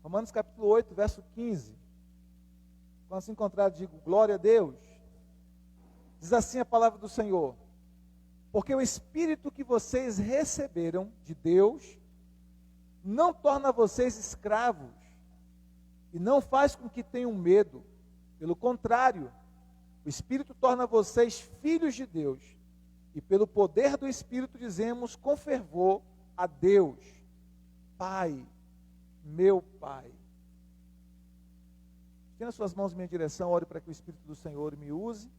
Romanos capítulo 8, verso 15. Quando se encontrar, digo, glória a Deus. Diz assim a palavra do Senhor: porque o Espírito que vocês receberam de Deus não torna vocês escravos e não faz com que tenham medo. Pelo contrário, o Espírito torna vocês filhos de Deus. E pelo poder do Espírito dizemos com fervor a Deus: Pai, meu Pai. Estenda suas mãos em minha direção, ore para que o Espírito do Senhor me use,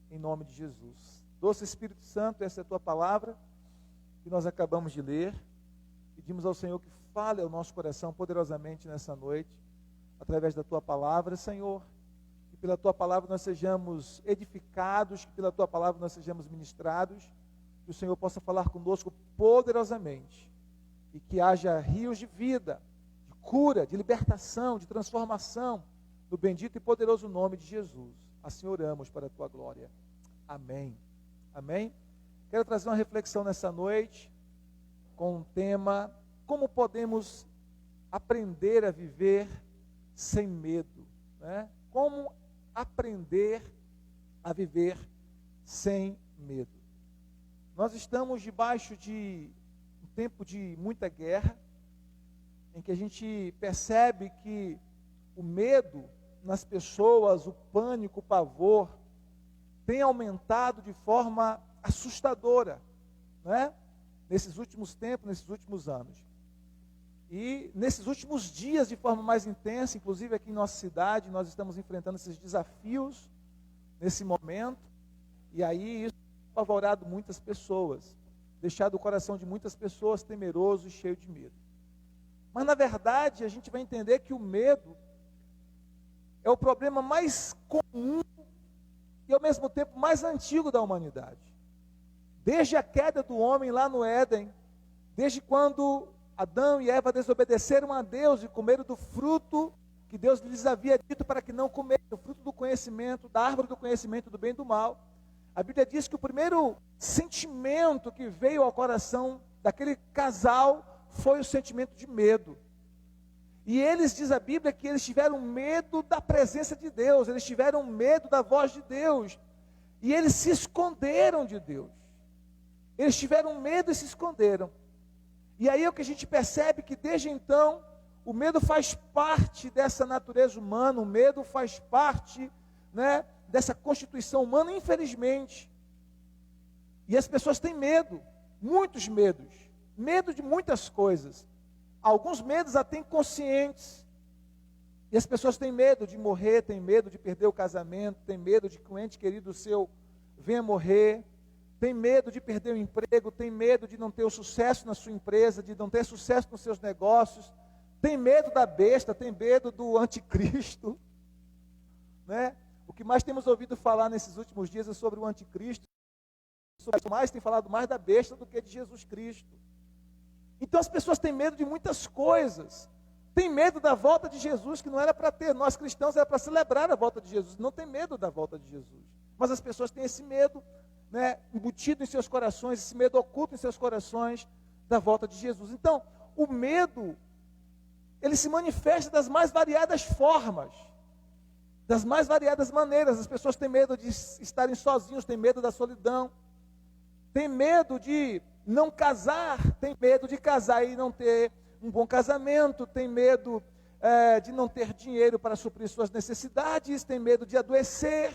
em nome de Jesus. Doce Espírito Santo, essa é a tua palavra, que nós acabamos de ler. Pedimos ao Senhor que fale ao nosso coração poderosamente nessa noite, através da tua palavra, Senhor. Que pela tua palavra nós sejamos edificados, que pela tua palavra nós sejamos ministrados, que o Senhor possa falar conosco poderosamente, e que haja rios de vida, de cura, de libertação, de transformação, no bendito e poderoso nome de Jesus. Assim oramos para a tua glória. Amém. Amém? Quero trazer uma reflexão nessa noite, com o tema: como podemos aprender a viver sem medo, né? Como aprender a viver sem medo. Nós estamos debaixo de um tempo de muita guerra, em que a gente percebe que o medo nas pessoas, o pânico, o pavor, tem aumentado de forma assustadora, né? Nesses últimos tempos, nesses últimos anos. E nesses últimos dias, de forma mais intensa, inclusive aqui em nossa cidade, nós estamos enfrentando esses desafios nesse momento, e aí isso tem apavorado muitas pessoas, deixado o coração de muitas pessoas temeroso e cheio de medo. Mas na verdade, a gente vai entender que o medo é o problema mais comum e ao mesmo tempo mais antigo da humanidade. Desde a queda do homem lá no Éden, desde quando Adão e Eva desobedeceram a Deus e comeram do fruto que Deus lhes havia dito para que não comessem, o fruto do conhecimento, da árvore do conhecimento do bem e do mal. A Bíblia diz que o primeiro sentimento que veio ao coração daquele casal foi o sentimento de medo. E eles, diz a Bíblia, que eles tiveram medo da presença de Deus, eles tiveram medo da voz de Deus, e eles se esconderam de Deus. Eles tiveram medo e se esconderam. E aí é o que a gente percebe, que desde então, o medo faz parte dessa natureza humana, o medo faz parte, né, dessa constituição humana, infelizmente. E as pessoas têm medo, muitos medos, medo de muitas coisas. Alguns medos até inconscientes. E as pessoas têm medo de morrer, têm medo de perder o casamento, têm medo de que um ente querido seu venha morrer, tem medo de perder o emprego, tem medo de não ter o sucesso na sua empresa, de não ter sucesso nos seus negócios, tem medo da besta, tem medo do anticristo, né? O que mais temos ouvido falar nesses últimos dias é sobre o anticristo. Mais tem falado mais da besta do que de Jesus Cristo. Então as pessoas têm medo de muitas coisas. Tem medo da volta de Jesus, que não era para ter. Nós cristãos era para celebrar a volta de Jesus. Não tem medo da volta de Jesus. Mas as pessoas têm esse medo, né, embutido em seus corações, esse medo oculto em seus corações da volta de Jesus. Então, o medo, ele se manifesta das mais variadas formas, das mais variadas maneiras. As pessoas têm medo de estarem sozinhos, têm medo da solidão, têm medo de não casar, têm medo de casar e não ter um bom casamento, têm medo de não ter dinheiro para suprir suas necessidades, têm medo de adoecer,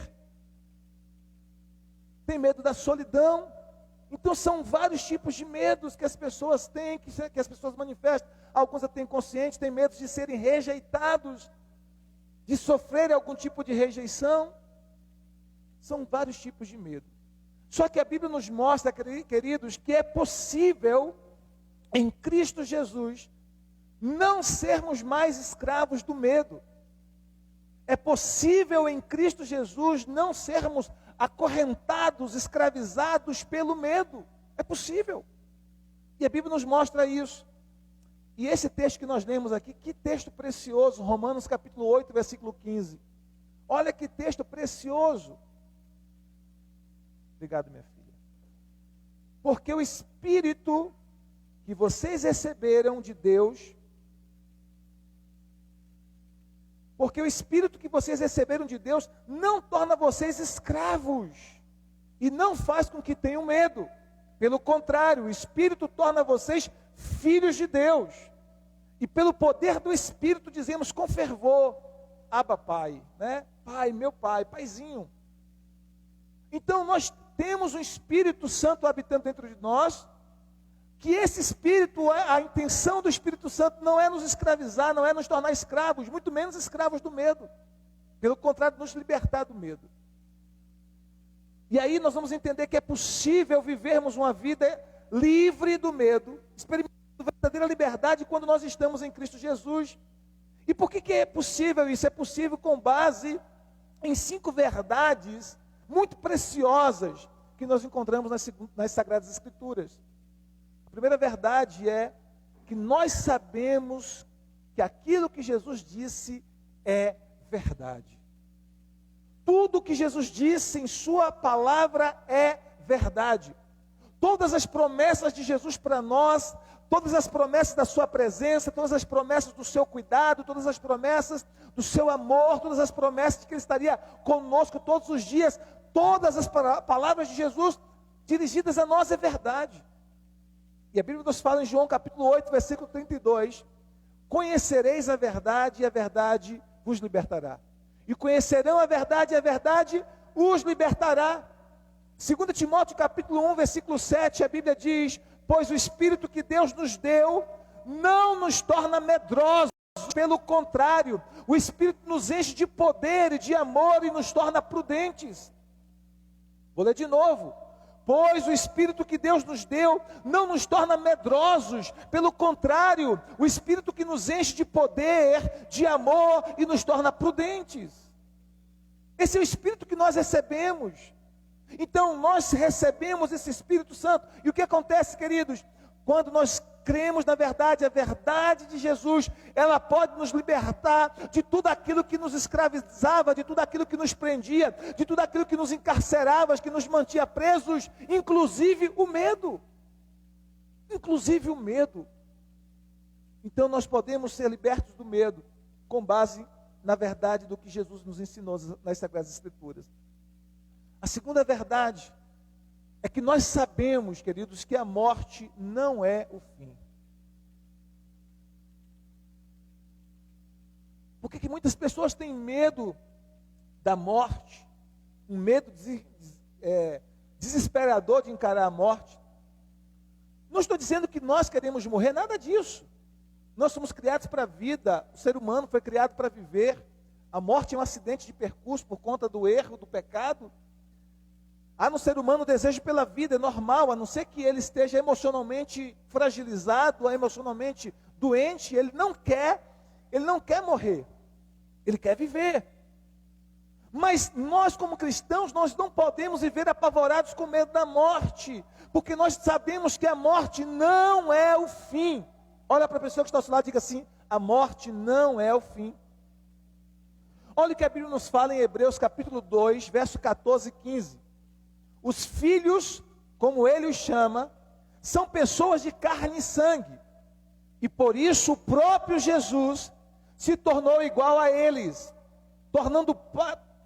tem medo da solidão. Então são vários tipos de medos que as pessoas têm, que as pessoas manifestam. Alguns até inconscientes, têm medo de serem rejeitados, de sofrerem algum tipo de rejeição. São vários tipos de medo. Só que a Bíblia nos mostra, queridos, que é possível em Cristo Jesus não sermos mais escravos do medo. É possível em Cristo Jesus não sermos acorrentados, escravizados pelo medo. É possível. E a Bíblia nos mostra isso. E esse texto que nós lemos aqui, que texto precioso, Romanos capítulo 8, versículo 15. Olha que texto precioso. Obrigado, minha filha. Porque o Espírito que vocês receberam de Deus porque o Espírito que vocês receberam de Deus não torna vocês escravos e não faz com que tenham medo. Pelo contrário, o Espírito torna vocês filhos de Deus. E pelo poder do Espírito dizemos com fervor, Abba Pai, né? Pai, meu Pai, Paizinho. Então nós temos um Espírito Santo habitando dentro de nós, que esse Espírito, a intenção do Espírito Santo não é nos escravizar, não é nos tornar escravos, muito menos escravos do medo. Pelo contrário, nos libertar do medo. E aí nós vamos entender que é possível vivermos uma vida livre do medo, experimentando verdadeira liberdade quando nós estamos em Cristo Jesus. E por que é possível isso? É possível com base em 5 verdades muito preciosas que nós encontramos nas Sagradas Escrituras. A primeira verdade é que nós sabemos que aquilo que Jesus disse é verdade. Tudo que Jesus disse em sua palavra é verdade. Todas as promessas de Jesus para nós, todas as promessas da sua presença, todas as promessas do seu cuidado, todas as promessas do seu amor, todas as promessas de que Ele estaria conosco todos os dias, todas as palavras de Jesus dirigidas a nós é verdade. E a Bíblia nos fala em João capítulo 8, versículo 32, conhecereis a verdade e a verdade vos libertará. E conhecerão a verdade e a verdade os libertará. 2 Timóteo capítulo 1, versículo 7, a Bíblia diz, pois o Espírito que Deus nos deu não nos torna medrosos, pelo contrário, o Espírito nos enche de poder e de amor e nos torna prudentes. Vou ler de novo. Pois o Espírito que Deus nos deu não nos torna medrosos, pelo contrário, o Espírito que nos enche de poder, de amor e nos torna prudentes. Esse é o Espírito que nós recebemos. Então nós recebemos esse Espírito Santo. E o que acontece, queridos? Quando nós cremos na verdade, a verdade de Jesus, ela pode nos libertar de tudo aquilo que nos escravizava, de tudo aquilo que nos prendia, de tudo aquilo que nos encarcerava, que nos mantinha presos, inclusive o medo. Inclusive o medo. Então nós podemos ser libertos do medo, com base na verdade do que Jesus nos ensinou nas Sagradas Escrituras. A segunda verdade é que nós sabemos, queridos, que a morte não é o fim. Por que muitas pessoas têm medo da morte? Um medo desesperador de encarar a morte. Não estou dizendo que nós queremos morrer, nada disso. Nós somos criados para a vida, o ser humano foi criado para viver. A morte é um acidente de percurso por conta do erro, do pecado. Há no ser humano o desejo pela vida, é normal, a não ser que ele esteja emocionalmente fragilizado, emocionalmente doente, ele não quer morrer, ele quer viver. Mas nós como cristãos, nós não podemos viver apavorados com medo da morte, porque nós sabemos que a morte não é o fim. Olha para a pessoa que está ao seu lado e diga assim, a morte não é o fim. Olha o que a Bíblia nos fala em Hebreus capítulo 2, verso 14 e 15. Os filhos, como ele os chama, são pessoas de carne e sangue. E por isso o próprio Jesus se tornou igual a eles,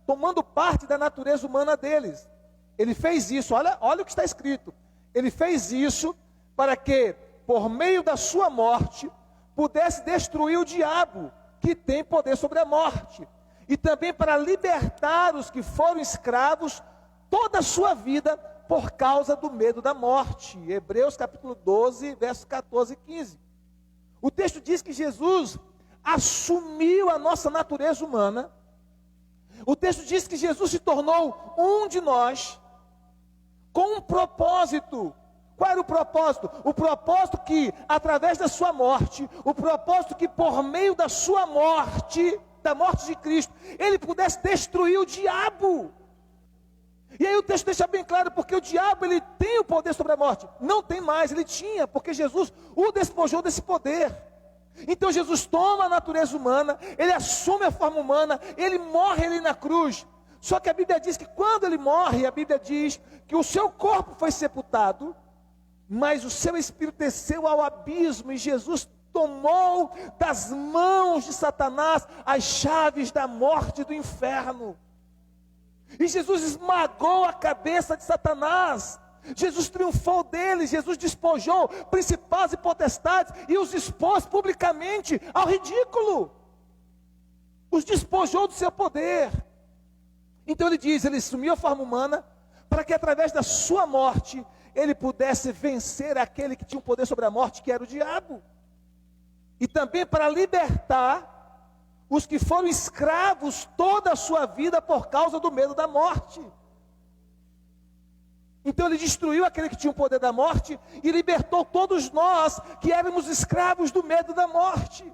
tomando parte da natureza humana deles. Ele fez isso, olha o que está escrito. Ele fez isso para que, por meio da sua morte, pudesse destruir o diabo, que tem poder sobre a morte. E também para libertar os que foram escravos toda a sua vida por causa do medo da morte. Hebreus capítulo 12, versos 14 e 15. O texto diz que Jesus assumiu a nossa natureza humana. O texto diz que Jesus se tornou um de nós com um propósito. Qual era o propósito? O propósito que, através da sua morte, o propósito que por meio da sua morte, da morte de Cristo, ele pudesse destruir o diabo. E aí o texto deixa bem claro, porque o diabo ele tem o poder sobre a morte. Não tem mais, ele tinha, porque Jesus o despojou desse poder. Então Jesus toma a natureza humana, ele assume a forma humana, ele morre ali na cruz. Só que a Bíblia diz que quando ele morre, a Bíblia diz que o seu corpo foi sepultado, mas o seu espírito desceu ao abismo e Jesus tomou das mãos de Satanás as chaves da morte e do inferno. E Jesus esmagou a cabeça de Satanás. Jesus triunfou dele, Jesus despojou principados e potestades e os expôs publicamente ao ridículo. Os despojou do seu poder. Então ele diz, ele assumiu a forma humana para que através da sua morte ele pudesse vencer aquele que tinha o poder sobre a morte, que era o diabo. E também para libertar os que foram escravos toda a sua vida por causa do medo da morte. Então ele destruiu aquele que tinha o poder da morte e libertou todos nós que éramos escravos do medo da morte.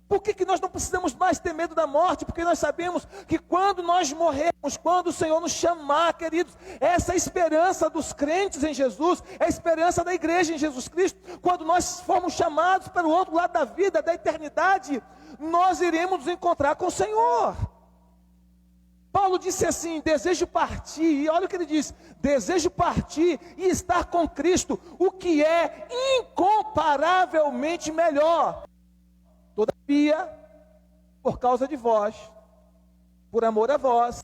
Por que nós não precisamos mais ter medo da morte? Porque nós sabemos que quando nós morrermos, quando o Senhor nos chamar, queridos, essa é a esperança dos crentes em Jesus, é a esperança da igreja em Jesus Cristo. Quando nós formos chamados para o outro lado da vida, da eternidade, nós iremos nos encontrar com o Senhor. Paulo disse assim, desejo partir, e olha o que ele diz, desejo partir e estar com Cristo, o que é incomparavelmente melhor. Todavia, por causa de vós, por amor a vós,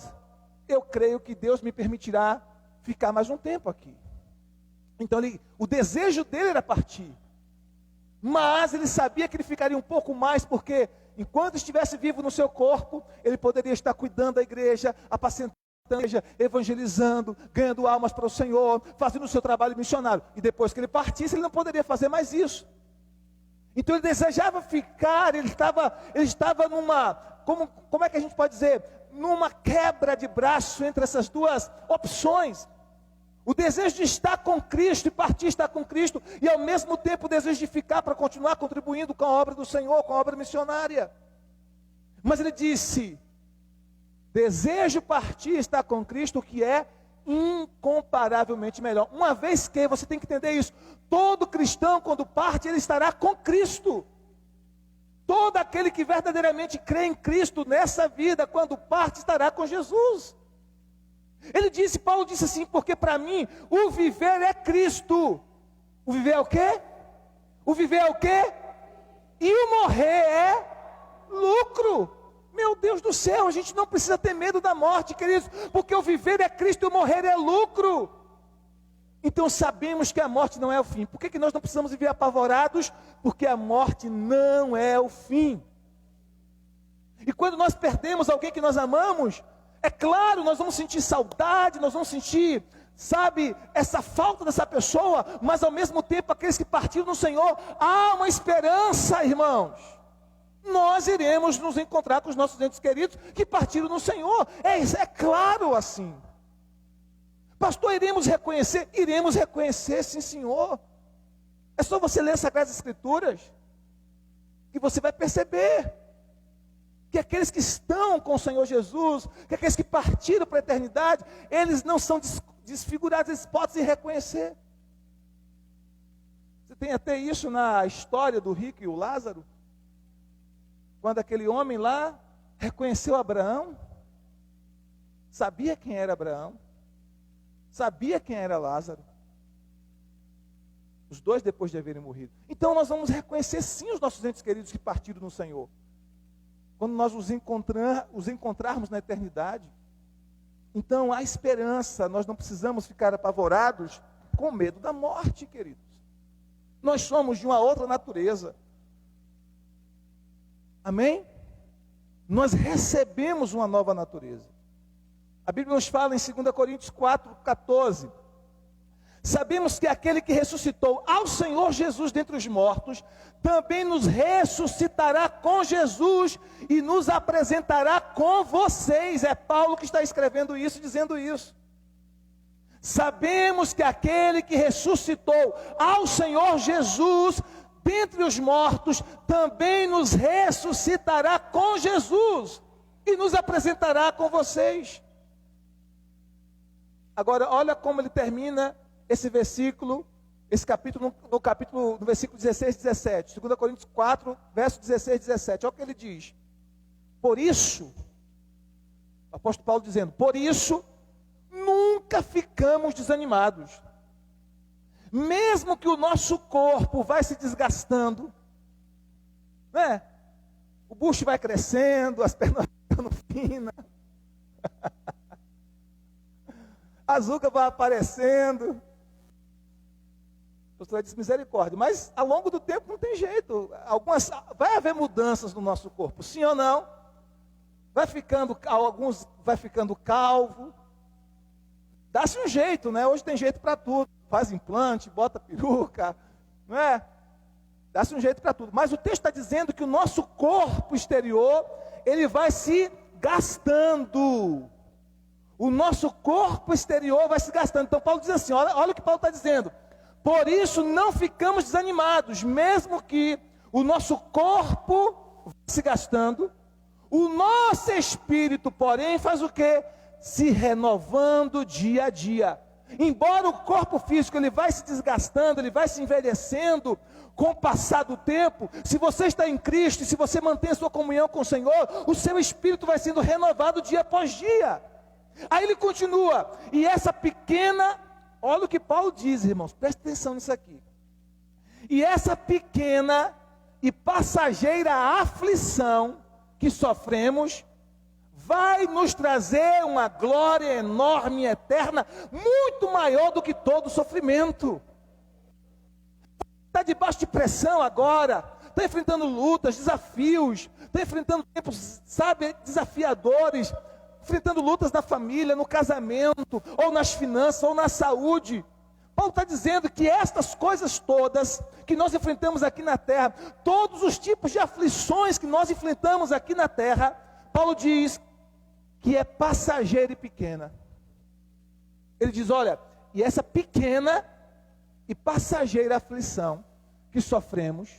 eu creio que Deus me permitirá ficar mais um tempo aqui. Então o desejo dele era partir, mas ele sabia que ele ficaria um pouco mais, porque enquanto estivesse vivo no seu corpo, ele poderia estar cuidando da igreja, apacentando a igreja, evangelizando, ganhando almas para o Senhor, fazendo o seu trabalho missionário. E depois que ele partisse, ele não poderia fazer mais isso. Então ele desejava ficar, ele estava numa, como é que a gente pode dizer, numa quebra de braço entre essas duas opções. O desejo de estar com Cristo e partir estar com Cristo, e ao mesmo tempo o desejo de ficar para continuar contribuindo com a obra do Senhor, com a obra missionária. Mas ele disse, desejo partir e estar com Cristo, que é incomparavelmente melhor. Uma vez que, você tem que entender isso, todo cristão quando parte, ele estará com Cristo. Todo aquele que verdadeiramente crê em Cristo nessa vida, quando parte, estará com Jesus. Paulo disse assim, porque para mim, o viver é Cristo. O viver é o quê? O viver é o quê? E o morrer é lucro. Meu Deus do céu, a gente não precisa ter medo da morte, queridos, porque o viver é Cristo e o morrer é lucro. Então sabemos que a morte não é o fim. Por que nós não precisamos viver apavorados? Porque a morte não é o fim. E quando nós perdemos alguém que nós amamos, é claro, nós vamos sentir saudade, nós vamos sentir, essa falta dessa pessoa, mas ao mesmo tempo, aqueles que partiram no Senhor, há uma esperança, irmãos. Nós iremos nos encontrar com os nossos entes queridos que partiram no Senhor, é claro assim. Pastor, iremos reconhecer, sim senhor. É só você ler as Sagradas Escrituras, que você vai perceber, que aqueles que estão com o Senhor Jesus, que aqueles que partiram para a eternidade, eles não são desfigurados, eles podem se reconhecer. Você tem até isso na história do rico e o Lázaro, quando aquele homem lá reconheceu Abraão, sabia quem era Abraão, sabia quem era Lázaro, os dois depois de haverem morrido. Então nós vamos reconhecer sim os nossos entes queridos que partiram no Senhor. Quando nós os encontrarmos na eternidade, então há esperança, nós não precisamos ficar apavorados com medo da morte, queridos. Nós somos de uma outra natureza. Amém? Nós recebemos uma nova natureza. A Bíblia nos fala em 2 Coríntios 4:14. Sabemos que aquele que ressuscitou ao Senhor Jesus dentre os mortos, também nos ressuscitará com Jesus e nos apresentará com vocês. É Paulo que está escrevendo isso, dizendo isso. Sabemos que aquele que ressuscitou ao Senhor Jesus dentre os mortos, também nos ressuscitará com Jesus e nos apresentará com vocês. Agora, olha como ele termina esse versículo, esse capítulo, no versículo 16 e 17, 2 Coríntios 4, verso 16 e 17, olha o que ele diz. Por isso, o apóstolo Paulo dizendo, por isso, nunca ficamos desanimados. Mesmo que o nosso corpo vai se desgastando, Não é? O bucho vai crescendo, as pernas ficando finas. A azúcar vai aparecendo. O pastor disse misericórdia, mas ao longo do tempo não tem jeito. Vai haver mudanças no nosso corpo, sim ou não? Alguns vai ficando calvo. Dá-se um jeito, né? Hoje tem jeito para tudo. Faz implante, bota peruca, não é? Dá-se um jeito para tudo. Mas o texto está dizendo que o nosso corpo exterior, ele vai se gastando. O nosso corpo exterior vai se gastando. Então Paulo diz assim, olha o que Paulo está dizendo. Por isso não ficamos desanimados, mesmo que o nosso corpo vá se gastando, o nosso espírito, porém, faz o quê? Se renovando dia a dia. Embora o corpo físico ele vai se desgastando, ele vai se envelhecendo com o passar do tempo, se você está em Cristo, e se você mantém a sua comunhão com o Senhor, o seu espírito vai sendo renovado dia após dia. Aí ele continua, e essa pequena, olha o que Paulo diz, irmãos, presta atenção nisso aqui. E essa pequena e passageira aflição que sofremos, vai nos trazer uma glória enorme e eterna, muito maior do que todo sofrimento. Está debaixo de pressão agora, está enfrentando lutas, desafios, está enfrentando tempos, desafiadores, enfrentando lutas na família, no casamento, ou nas finanças, ou na saúde. Paulo está dizendo que estas coisas todas que nós enfrentamos aqui na terra, todos os tipos de aflições que nós enfrentamos aqui na terra, Paulo diz que é passageira e pequena. Ele diz, olha, e essa pequena e passageira aflição que sofremos,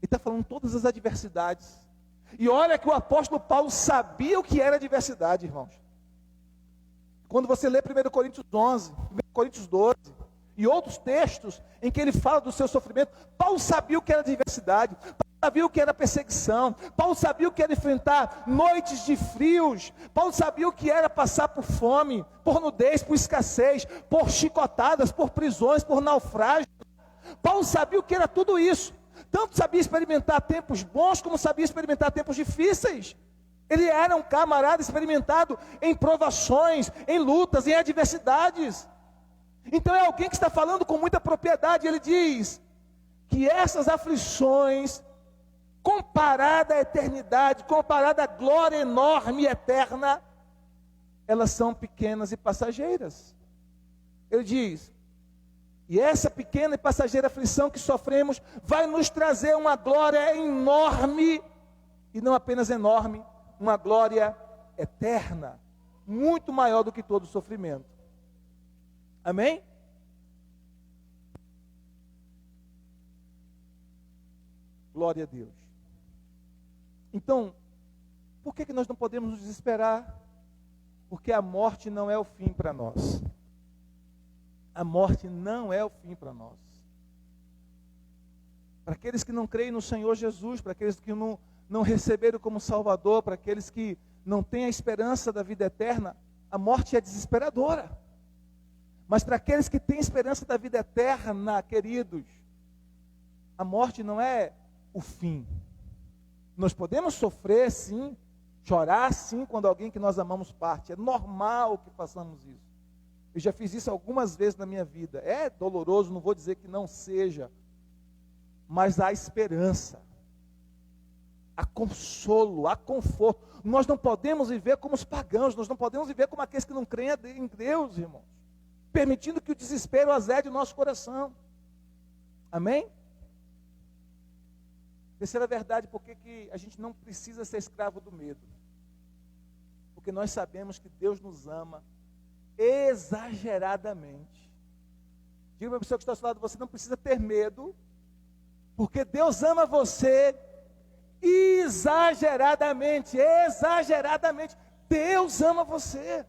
e está falando todas as adversidades, e olha que o apóstolo Paulo sabia o que era adversidade, irmãos. Quando você lê 1 Coríntios 11, 1 Coríntios 12, e outros textos em que ele fala do seu sofrimento, Paulo sabia o que era adversidade, Paulo sabia o que era perseguição, Paulo sabia o que era enfrentar noites de frios, Paulo sabia o que era passar por fome, por nudez, por escassez, por chicotadas, por prisões, por naufrágios. Paulo sabia o que era tudo isso, tanto sabia experimentar tempos bons, como sabia experimentar tempos difíceis. Ele era um camarada experimentado em provações, em lutas, em adversidades. Então é alguém que está falando com muita propriedade. Ele diz que essas aflições, comparada à eternidade, comparada à glória enorme e eterna, elas são pequenas e passageiras. Ele diz, e essa pequena e passageira aflição que sofremos, vai nos trazer uma glória enorme, e não apenas enorme, uma glória eterna, muito maior do que todo o sofrimento. Amém? Glória a Deus. Então, por que nós não podemos nos desesperar? Porque a morte não é o fim para nós. A morte não é o fim para nós. Para aqueles que não creem no Senhor Jesus, para aqueles que não receberam como Salvador, para aqueles que não têm a esperança da vida eterna, a morte é desesperadora. Mas para aqueles que têm esperança da vida eterna, queridos, a morte não é o fim. Nós podemos sofrer sim, chorar sim, quando alguém que nós amamos parte. É normal que façamos isso. Eu já fiz isso algumas vezes na minha vida. É doloroso, não vou dizer que não seja, mas há esperança, há consolo, há conforto. Nós não podemos viver como os pagãos, nós não podemos viver como aqueles que não creem em Deus, irmãos, permitindo que o desespero azede o nosso coração. Amém? Terceira verdade, porque que a gente não precisa ser escravo do medo. Porque nós sabemos que Deus nos ama exageradamente. Diga para a pessoa que está ao seu lado, você não precisa ter medo, porque Deus ama você exageradamente, exageradamente. Deus ama você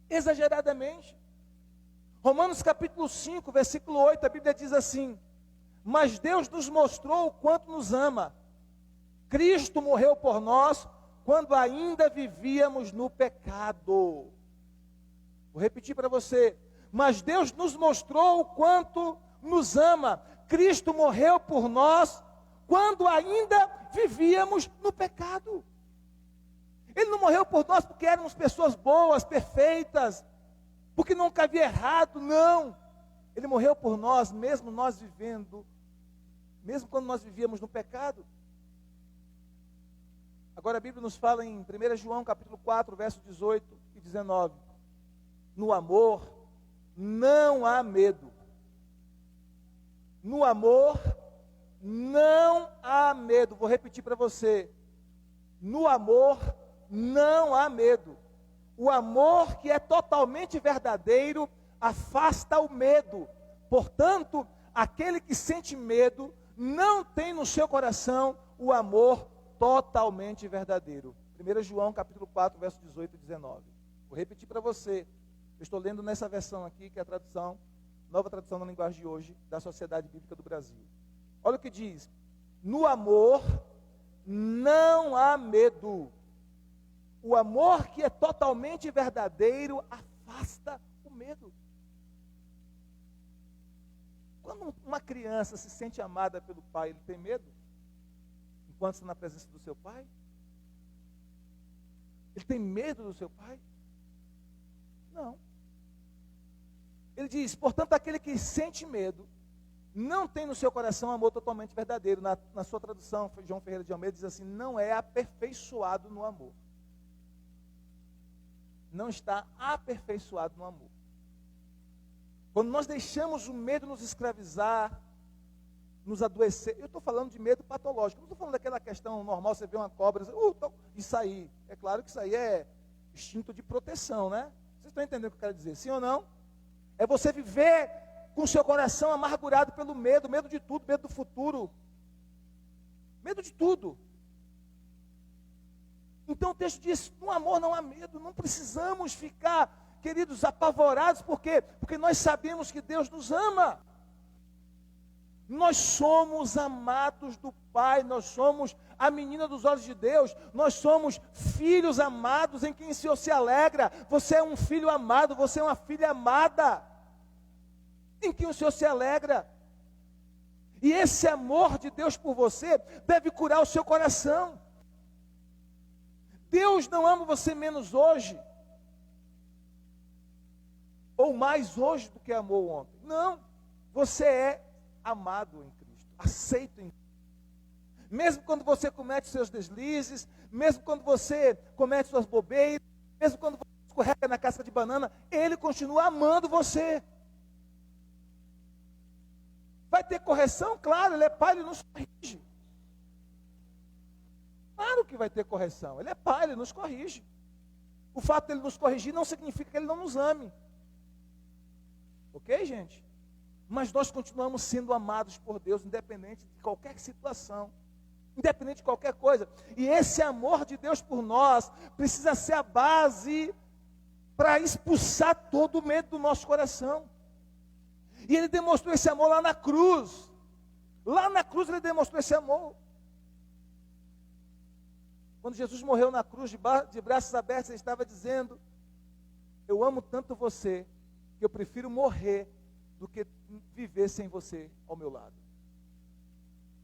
exageradamente. Romanos capítulo 5, versículo 8, a Bíblia diz assim: mas Deus nos mostrou o quanto nos ama. Cristo morreu por nós quando ainda vivíamos no pecado. Vou repetir para você. Mas Deus nos mostrou o quanto nos ama. Cristo morreu por nós quando ainda vivíamos no pecado. Ele não morreu por nós porque éramos pessoas boas, perfeitas, porque nunca havia errado, não. Ele morreu por nós, mesmo quando nós vivíamos no pecado. Agora a Bíblia nos fala em 1 João capítulo 4, verso 18 e 19. No amor não há medo. No amor não há medo. Vou repetir para você. No amor não há medo. O amor que é totalmente verdadeiro afasta o medo. Portanto, aquele que sente medo não tem no seu coração o amor totalmente verdadeiro. 1 João capítulo 4, verso 18 e 19. Vou repetir para você. Eu estou lendo nessa versão aqui, que é a tradução, nova tradução na linguagem de hoje, da Sociedade Bíblica do Brasil. Olha o que diz. No amor não há medo. O amor que é totalmente verdadeiro afasta o medo. Quando uma criança se sente amada pelo pai, ele tem medo? Enquanto está na presença do seu pai? Ele tem medo do seu pai? Não. Ele diz, portanto, aquele que sente medo, não tem no seu coração amor totalmente verdadeiro. Na sua tradução, João Ferreira de Almeida diz assim, não é aperfeiçoado no amor. Não está aperfeiçoado no amor. Quando nós deixamos o medo nos escravizar, nos adoecer, eu estou falando de medo patológico, não estou falando daquela questão normal, você vê uma cobra, isso aí, é claro que isso aí é instinto de proteção, né? Vocês estão entendendo o que eu quero dizer, sim ou não? É você viver com o seu coração amargurado pelo medo, medo de tudo, medo do futuro, medo de tudo. Então o texto diz, no amor não há medo, não precisamos ficar, queridos, apavorados, por quê? Porque nós sabemos que Deus nos ama. Nós somos amados do Pai, nós somos a menina dos olhos de Deus, nós somos filhos amados em quem o Senhor se alegra. Você é um filho amado, você é uma filha amada, em quem o Senhor se alegra. E esse amor de Deus por você deve curar o seu coração. Deus não ama você menos hoje, ou mais hoje do que amou ontem. Não, você é amado em Cristo, aceito em Cristo. Mesmo quando você comete seus deslizes, mesmo quando você comete suas bobeiras, mesmo quando você escorrega na casca de banana, Ele continua amando você. Vai ter correção? Claro, Ele é Pai, Ele nos corrige. Claro que vai ter correção, Ele é Pai, Ele nos corrige. O fato de Ele nos corrigir não significa que Ele não nos ame. Ok, gente? Mas nós continuamos sendo amados por Deus, independente de qualquer situação, independente de qualquer coisa. E esse amor de Deus por nós precisa ser a base para expulsar todo o medo do nosso coração. E Ele demonstrou esse amor lá na cruz. Lá na cruz Ele demonstrou esse amor. Quando Jesus morreu na cruz, de braços abertos, Ele estava dizendo, eu amo tanto você, que eu prefiro morrer do que viver sem você ao meu lado.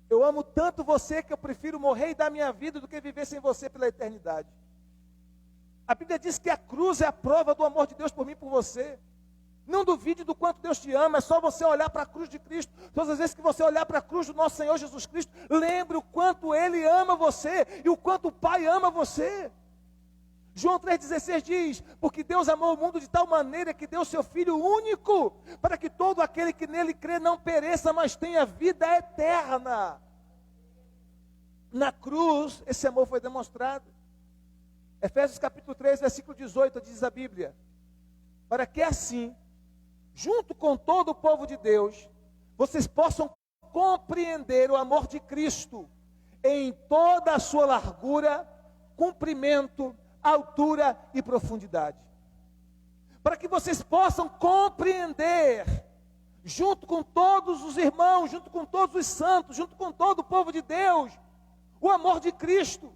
Eu amo tanto você que eu prefiro morrer e dar minha vida do que viver sem você pela eternidade. A Bíblia diz que a cruz é a prova do amor de Deus por mim e por você. Não duvide do quanto Deus te ama, é só você olhar para a cruz de Cristo. Todas as vezes que você olhar para a cruz do nosso Senhor Jesus Cristo, lembre o quanto Ele ama você e o quanto o Pai ama você. João 3,16 diz, porque Deus amou o mundo de tal maneira que deu seu Filho único, para que todo aquele que nele crê não pereça, mas tenha vida eterna. Na cruz, esse amor foi demonstrado. Efésios capítulo 3, versículo 18, diz a Bíblia, para que assim, junto com todo o povo de Deus, vocês possam compreender o amor de Cristo, em toda a sua largura, comprimento, altura e profundidade. Para que vocês possam compreender, junto com todos os irmãos, junto com todos os santos, junto com todo o povo de Deus, o amor de Cristo,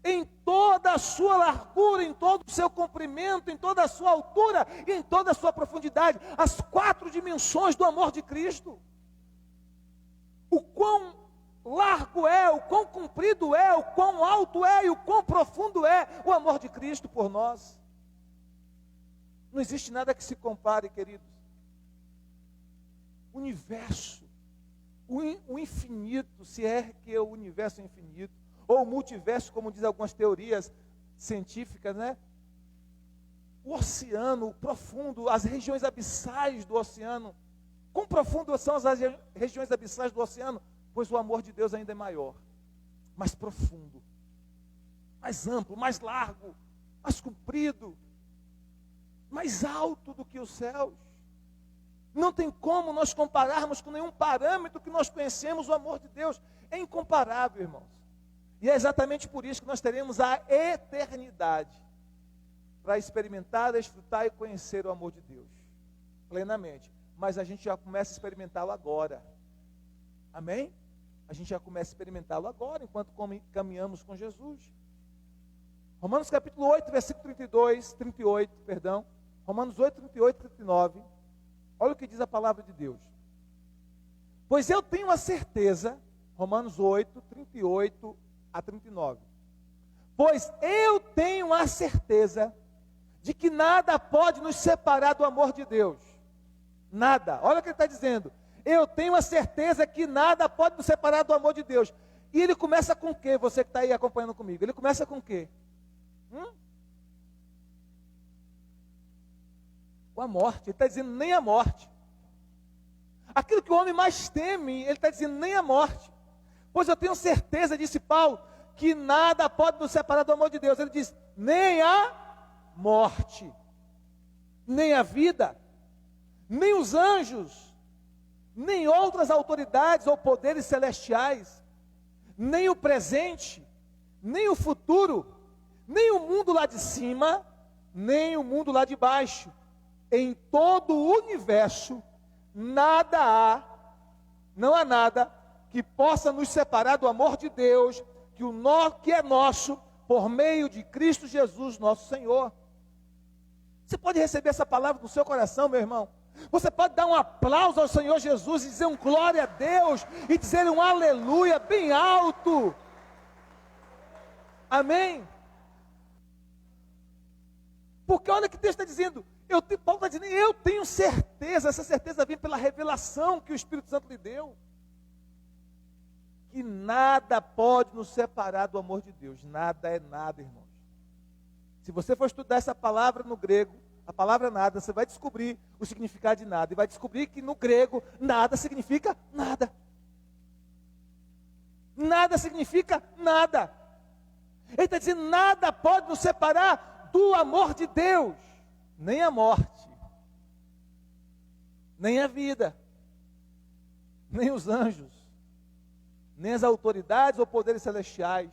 em toda a sua largura, em todo o seu comprimento, em toda a sua altura e em toda a sua profundidade, as 4 dimensões do amor de Cristo. O quão largo é, o quão comprido é, o quão alto é e o quão profundo é o amor de Cristo por nós. Não existe nada que se compare, queridos. O universo, o infinito, se é que o universo é infinito, ou o multiverso, como dizem algumas teorias científicas, né? O oceano, o profundo, as regiões abissais do oceano. Quão profundas são as regiões abissais do oceano? Pois o amor de Deus ainda é maior, mais profundo, mais amplo, mais largo, mais comprido, mais alto do que os céus. Não tem como nós compararmos com nenhum parâmetro que nós conhecemos o amor de Deus. É incomparável, irmãos. E é exatamente por isso que nós teremos a eternidade para experimentar, desfrutar e conhecer o amor de Deus plenamente. Mas a gente já começa a experimentá-lo agora. Amém? A gente já começa a experimentá-lo agora, enquanto caminhamos com Jesus. Romanos capítulo 8, versículo 38, perdão. Romanos 8, 38 e 39. Olha o que diz a palavra de Deus. Pois eu tenho a certeza, Romanos 8, 38 a 39. Pois eu tenho a certeza de que nada pode nos separar do amor de Deus. Nada. Olha o que ele está dizendo. Eu tenho a certeza que nada pode nos separar do amor de Deus. E ele começa com o quê? Você que está aí acompanhando comigo. Ele começa com o quê? Com a morte. Ele está dizendo nem a morte. Aquilo que o homem mais teme, ele está dizendo nem a morte. Pois eu tenho certeza, disse Paulo, que nada pode nos separar do amor de Deus. Ele diz, nem a morte, nem a vida, nem os anjos, nem outras autoridades ou poderes celestiais, nem o presente, nem o futuro, nem o mundo lá de cima, nem o mundo lá de baixo. Em todo o universo, não há nada que possa nos separar do amor de Deus, que é nosso, por meio de Cristo Jesus, nosso Senhor. Você pode receber essa palavra no seu coração, meu irmão? Você pode dar um aplauso ao Senhor Jesus e dizer um glória a Deus, e dizer um aleluia bem alto. Amém? Porque olha o que o texto está dizendo. Paulo está dizendo, eu tenho certeza, essa certeza vem pela revelação que o Espírito Santo lhe deu, que nada pode nos separar do amor de Deus. Nada é nada, irmãos. Se você for estudar essa palavra no grego, a palavra nada, você vai descobrir o significado de nada, e vai descobrir que no grego, nada significa nada. Nada significa nada. Ele está dizendo, nada pode nos separar do amor de Deus. Nem a morte, nem a vida, nem os anjos, nem as autoridades ou poderes celestiais,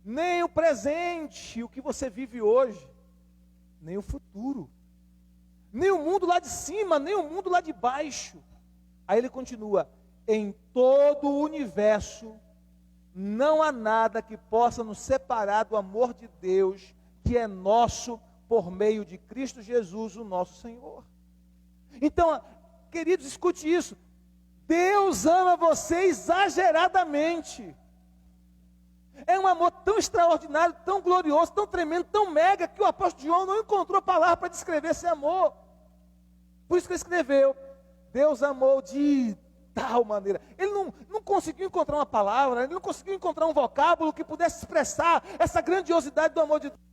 nem o presente, o que você vive hoje, nem o futuro, nem o mundo lá de cima, nem o mundo lá de baixo. Aí ele continua, em todo o universo, não há nada que possa nos separar do amor de Deus, que é nosso por meio de Cristo Jesus, o nosso Senhor. Então, queridos, escute isso. Deus ama você exageradamente. É um amor tão extraordinário, tão glorioso, tão tremendo, tão mega, que o apóstolo João não encontrou palavra para descrever esse amor. Por isso que ele escreveu, Deus amou de tal maneira. Ele não conseguiu encontrar uma palavra, ele não conseguiu encontrar um vocábulo que pudesse expressar essa grandiosidade do amor de Deus.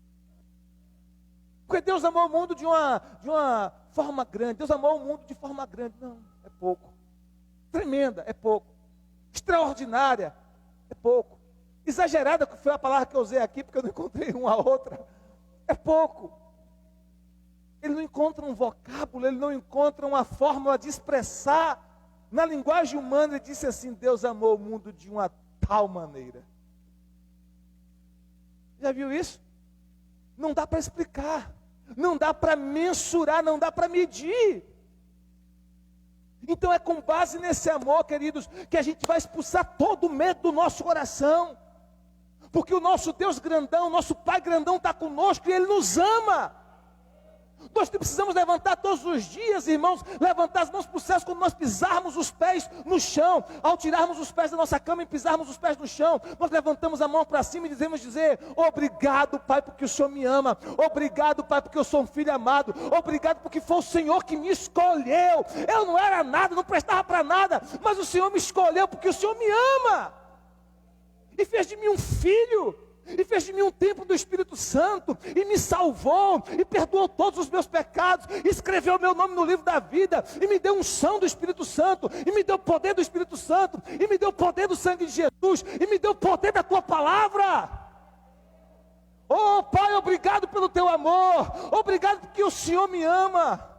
Porque Deus amou o mundo de uma forma grande. Deus amou o mundo de forma grande. Não, é pouco. Tremenda, é pouco. Extraordinária, é pouco. Exagerada, que foi a palavra que eu usei aqui, porque eu não encontrei uma outra. É pouco. Ele não encontra um vocábulo, ele não encontra uma fórmula de expressar. Na linguagem humana, ele disse assim, Deus amou o mundo de uma tal maneira. Já viu isso? Não dá para explicar, não dá para mensurar, não dá para medir. Então é com base nesse amor, queridos, que a gente vai expulsar todo o medo do nosso coração. Porque o nosso Deus grandão, nosso Pai grandão está conosco e Ele nos ama. Nós precisamos levantar todos os dias, irmãos, levantar as mãos para os céus quando nós pisarmos os pés no chão. Ao tirarmos os pés da nossa cama e pisarmos os pés no chão, nós levantamos a mão para cima e dizemos obrigado, Pai, porque o Senhor me ama. Obrigado, Pai, porque eu sou um filho amado. Obrigado porque foi o Senhor que me escolheu. Eu não era nada, não prestava para nada, mas o Senhor me escolheu porque o Senhor me ama. E fez de mim um filho. E fez de mim um templo do Espírito Santo, e me salvou, e perdoou todos os meus pecados, e escreveu meu nome no livro da vida, e me deu unção do Espírito Santo, e me deu poder do Espírito Santo, e me deu poder do sangue de Jesus, e me deu poder da tua palavra. Oh Pai, obrigado pelo teu amor, obrigado porque o Senhor me ama.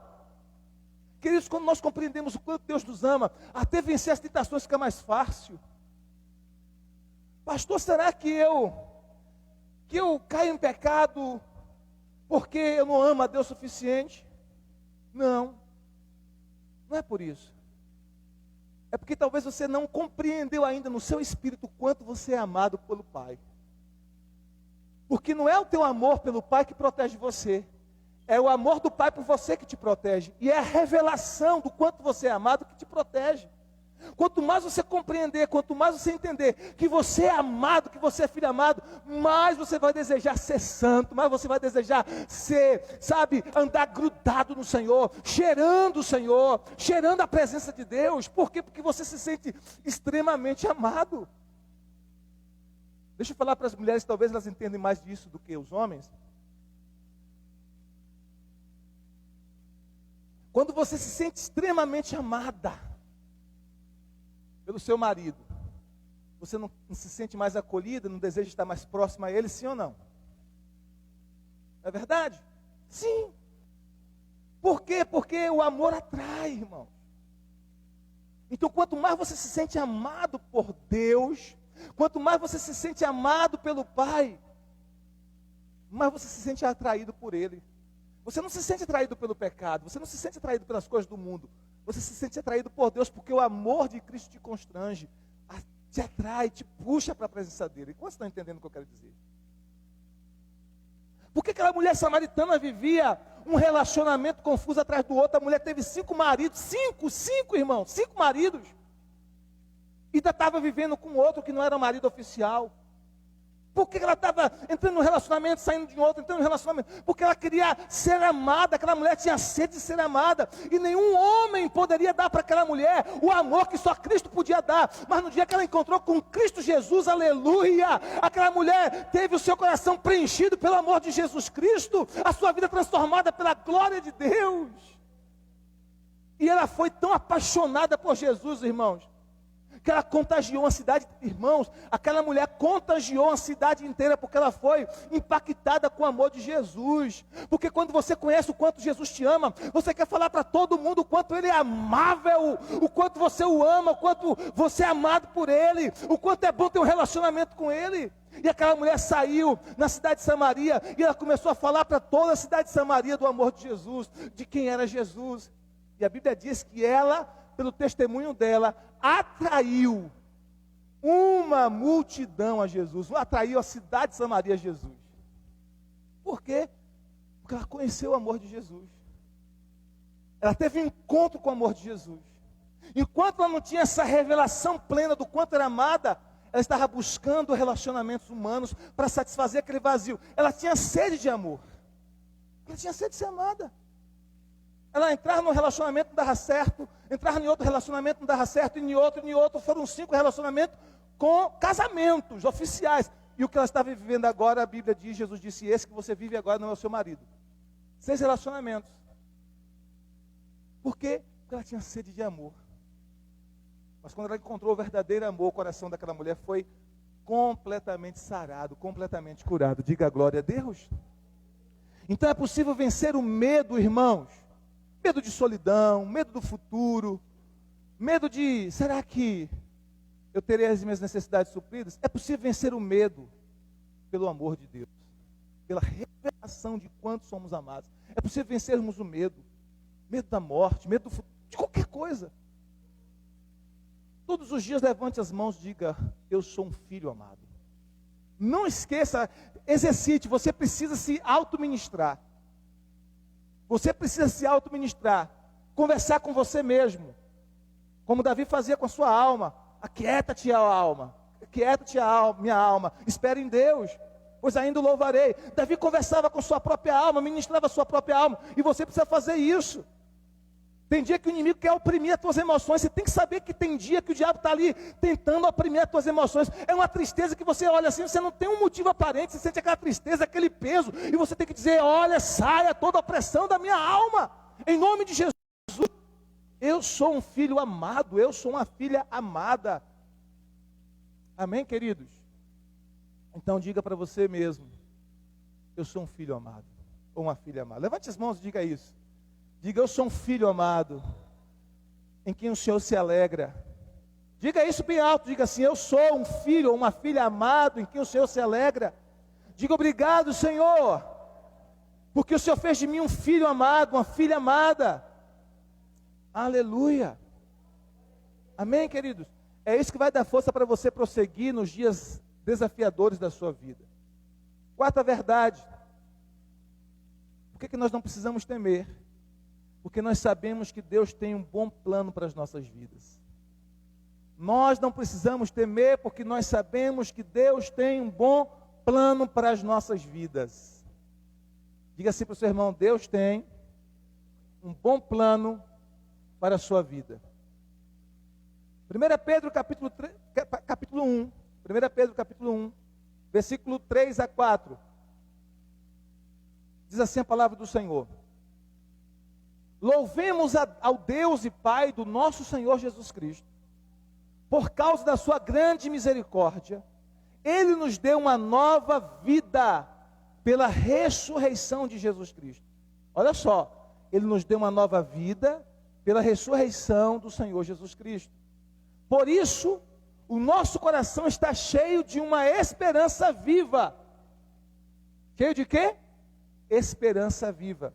Queridos, quando nós compreendemos o quanto Deus nos ama, até vencer as tentações fica mais fácil. Pastor, será que eu caio em pecado porque eu não amo a Deus o suficiente? Não é por isso. É porque talvez você não compreendeu ainda no seu espírito o quanto você é amado pelo Pai. Porque não é o teu amor pelo Pai que protege você, é o amor do Pai por você que te protege, e é a revelação do quanto você é amado que te protege. Quanto mais você compreender, quanto mais você entender que você é amado, que você é filho amado, mais você vai desejar ser santo, mais você vai desejar ser, andar grudado no Senhor, cheirando o Senhor, cheirando a presença de Deus. Por quê? Porque você se sente extremamente amado. Deixa eu falar para as mulheres, talvez elas entendem mais disso do que os homens. Quando você se sente extremamente amada pelo seu marido, você não se sente mais acolhida, não deseja estar mais próxima a ele, sim ou não? É verdade? Sim. Por quê? Porque o amor atrai, irmão. Então, quanto mais você se sente amado por Deus, quanto mais você se sente amado pelo Pai, mais você se sente atraído por Ele. Você não se sente atraído pelo pecado, você não se sente atraído pelas coisas do mundo. Você se sente atraído por Deus, porque o amor de Cristo te constrange, te atrai, te puxa para a presença dEle. E quantos estão entendendo o que eu quero dizer? Por que aquela mulher samaritana vivia um relacionamento confuso atrás do outro? A mulher teve 5 maridos, 5 irmãos, 5 maridos. E ainda estava vivendo com outro que não era marido oficial. Por que ela estava entrando num relacionamento, saindo de um outro, entrando num relacionamento? Porque ela queria ser amada, aquela mulher tinha sede de ser amada. E nenhum homem poderia dar para aquela mulher o amor que só Cristo podia dar. Mas no dia que ela encontrou com Cristo Jesus, aleluia, aquela mulher teve o seu coração preenchido pelo amor de Jesus Cristo, a sua vida transformada pela glória de Deus. E ela foi tão apaixonada por Jesus, irmãos, que ela contagiou a cidade, irmãos, aquela mulher contagiou a cidade inteira, porque ela foi impactada com o amor de Jesus. Porque quando você conhece o quanto Jesus te ama, você quer falar para todo mundo o quanto Ele é amável, o quanto você o ama, o quanto você é amado por Ele, o quanto é bom ter um relacionamento com Ele. E aquela mulher saiu na cidade de Samaria, e ela começou a falar para toda a cidade de Samaria do amor de Jesus, de quem era Jesus. E a Bíblia diz que ela, pelo testemunho dela, atraiu uma multidão a Jesus, atraiu a cidade de Samaria a Jesus. Por quê? Porque ela conheceu o amor de Jesus. Ela teve um encontro com o amor de Jesus. Enquanto ela não tinha essa revelação plena do quanto era amada, ela estava buscando relacionamentos humanos para satisfazer aquele vazio. Ela tinha sede de amor. Ela tinha sede de ser amada. Ela entrava num relacionamento, não dava certo, entrava em outro relacionamento, não dava certo, e em outro, foram 5 relacionamentos com casamentos oficiais. E o que ela estava vivendo agora, a Bíblia diz, Jesus disse, esse que você vive agora não é o seu marido. 6 relacionamentos. Por quê? Porque ela tinha sede de amor. Mas quando ela encontrou o verdadeiro amor, o coração daquela mulher foi completamente sarado, completamente curado. Diga glória a Deus. Então é possível vencer o medo, irmãos. Medo de solidão, medo do futuro, medo de, será que eu terei as minhas necessidades supridas? É possível vencer o medo pelo amor de Deus, pela revelação de quanto somos amados. É possível vencermos o medo da morte, medo do futuro, de qualquer coisa. Todos os dias levante as mãos e diga, eu sou um filho amado. Não esqueça, exercite, você precisa se auto-ministrar. Você precisa se auto-ministrar, conversar com você mesmo, como Davi fazia com a sua alma. Aquieta-te, a alma, aquieta-te, minha alma, espere em Deus, pois ainda o louvarei. Davi conversava com sua própria alma, ministrava a sua própria alma, e você precisa fazer isso. Tem dia que o inimigo quer oprimir as tuas emoções. Você tem que saber que tem dia que o diabo está ali tentando oprimir as tuas emoções. É uma tristeza que você olha assim, você não tem um motivo aparente, você sente aquela tristeza, aquele peso, e você tem que dizer: olha, saia toda a opressão da minha alma, em nome de Jesus. Eu sou um filho amado, eu sou uma filha amada. Amém, queridos? Então diga para você mesmo: eu sou um filho amado, ou uma filha amada. Levante as mãos e diga isso. Diga: eu sou um filho amado, em quem o Senhor se alegra. Diga isso bem alto, diga assim: eu sou um filho ou uma filha amado, em quem o Senhor se alegra. Diga: obrigado, Senhor, porque o Senhor fez de mim um filho amado, uma filha amada. Aleluia. Amém, queridos? É isso que vai dar força para você prosseguir nos dias desafiadores da sua vida. Quarta verdade: por que nós não precisamos temer? Porque nós sabemos que Deus tem um bom plano para as nossas vidas. Nós não precisamos temer porque nós sabemos que Deus tem um bom plano para as nossas vidas. Diga assim para o seu irmão: Deus tem um bom plano para a sua vida. 1 Pedro capítulo 1, 1 Pedro capítulo 1, versículo 3 a 4. Diz assim a palavra do Senhor: louvemos ao Deus e Pai do nosso Senhor Jesus Cristo. Por causa da sua grande misericórdia, Ele nos deu uma nova vida pela ressurreição de Jesus Cristo. Olha só, Ele nos deu uma nova vida pela ressurreição do Senhor Jesus Cristo. Por isso, o nosso coração está cheio de uma esperança viva. Cheio de quê? Esperança viva.